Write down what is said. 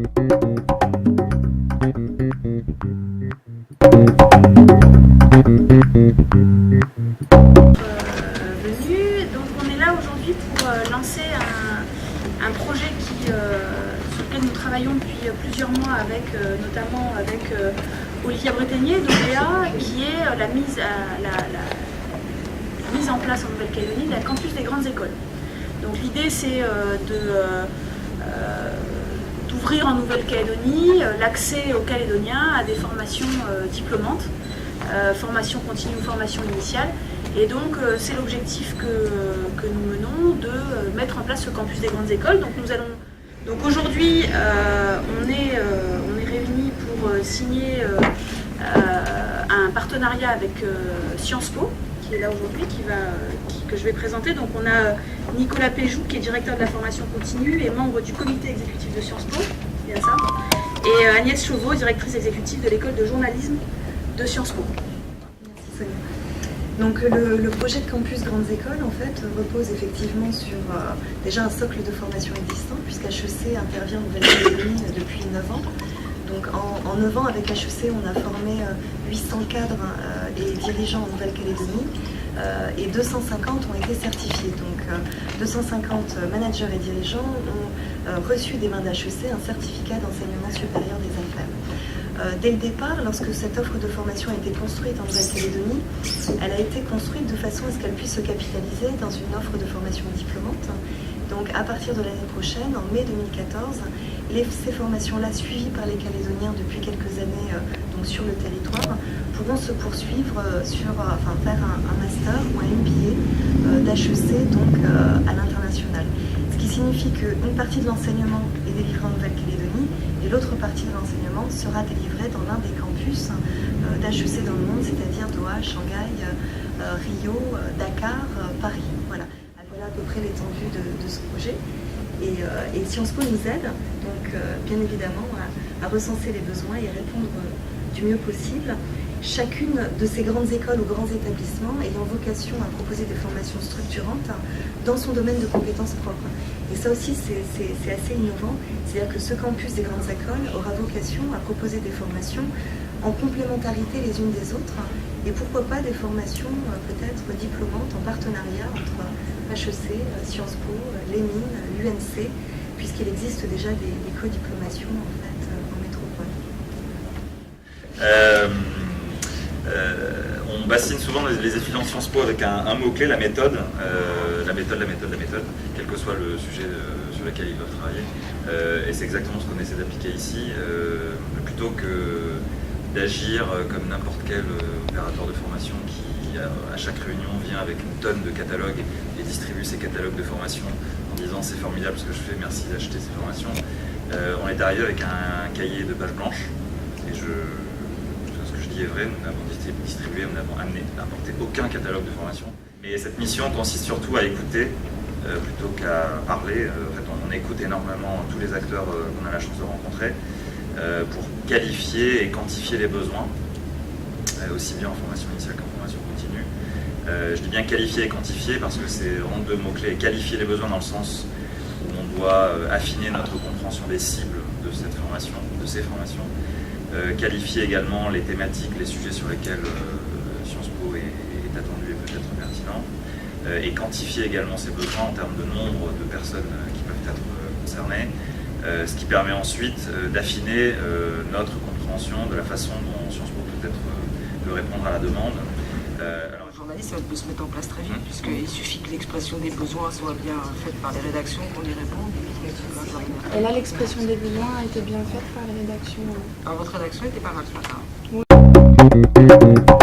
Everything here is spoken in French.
Donc on est là aujourd'hui pour lancer un projet sur lequel nous travaillons depuis plusieurs mois notamment avec Olivia Breténier d'OBEA, qui est la mise en place en Nouvelle-Calédonie d'un campus des grandes écoles. Donc l'idée c'est d'ouvrir en Nouvelle-Calédonie l'accès aux Calédoniens à des formations diplômantes, formation continue ou formation initiale. Et donc c'est l'objectif que nous menons, de mettre en place ce campus des grandes écoles. Donc aujourd'hui on est réunis pour signer un partenariat avec Sciences Po, qui est là aujourd'hui, que je vais présenter. Donc on a Nicolas Péjou, qui est directeur de la formation continue et membre du comité exécutif de Sciences Po, il y a ça, et Agnès Chauveau, directrice exécutive de l'école de journalisme de Sciences Po. Merci Sonia. Donc le projet de campus grandes écoles en fait repose effectivement sur déjà un socle de formation existant, puisqu'HEC intervient en Nouvelle-Calédonie depuis 9 ans. Donc en 9 ans avec HEC, on a formé 800 cadres et dirigeants en Nouvelle-Calédonie et 250 ont été certifiés. Donc 250 managers et dirigeants ont reçu des mains d'HEC un certificat d'enseignement supérieur des affaires. Dès le départ, lorsque cette offre de formation a été construite en Nouvelle-Calédonie, elle a été construite de façon à ce qu'elle puisse se capitaliser dans une offre de formation diplômante. Donc à partir de l'année prochaine, en mai 2014, ces formations-là, suivies par les Calédoniens depuis quelques années donc sur le territoire, pourront se poursuivre faire un master ou un MBA d'HEC donc à l'international. Ce qui signifie qu'une partie de l'enseignement est délivrée en Nouvelle-Calédonie et l'autre partie de l'enseignement sera délivrée dans l'un des campus d'HEC dans le monde, c'est-à-dire Doha, Shanghai, Rio, Dakar, Paris. Voilà à peu près l'étendue de ce projet. Et Sciences Po nous aide, donc bien évidemment, à recenser les besoins et à répondre du mieux possible. Chacune de ces grandes écoles ou grands établissements ayant vocation à proposer des formations structurantes dans son domaine de compétences propres. Et ça aussi, c'est assez innovant, c'est-à-dire que ce campus des grandes écoles aura vocation à proposer des formations en complémentarité les unes des autres, et pourquoi pas des formations peut-être diplômantes en partenariat entre HEC, Sciences Po, les mines, l'UNC, puisqu'il existe déjà des co-diplomations en fait en métropole. On bassine souvent les étudiants de Sciences Po avec un mot-clé, la méthode, quel que soit le sujet sur lequel ils doivent travailler. Et c'est exactement ce qu'on essaie d'appliquer ici, plutôt que d'agir comme n'importe quel opérateur de formation qui, à chaque réunion, vient avec une tonne de catalogues et distribue ces catalogues de formation en disant c'est formidable ce que je fais, merci d'acheter ces formations. On est arrivé avec un cahier de pages blanches, et ce que je dis est vrai, nous n'avons distribué, nous n'avons apporté aucun catalogue de formation. Et cette mission consiste surtout à écouter plutôt qu'à parler. En fait, on écoute énormément tous les acteurs qu'on a la chance de rencontrer pour qualifier et quantifier les besoins, aussi bien en formation initiale qu'en formation continue. Je dis bien qualifier et quantifier parce que c'est vraiment deux mots-clés. Qualifier les besoins dans le sens où on doit affiner notre compréhension des cibles de cette formation, de ces formations. Qualifier également les thématiques, les sujets sur lesquels Sciences Po est attendu et peut être pertinent. Et quantifier également ces besoins en termes de nombre de personnes qui peuvent être concernées. Ce qui permet ensuite d'affiner notre compréhension de la façon dont Sciences Po peut-être de répondre à la demande. Le journaliste, ça peut se mettre en place très vite, puisqu'il suffit que l'expression des besoins soit bien faite par les rédactions, qu'on y réponde. Et là, l'expression des besoins a été bien faite par les rédactions. Alors, votre rédaction était pas mal ce matin. Oui.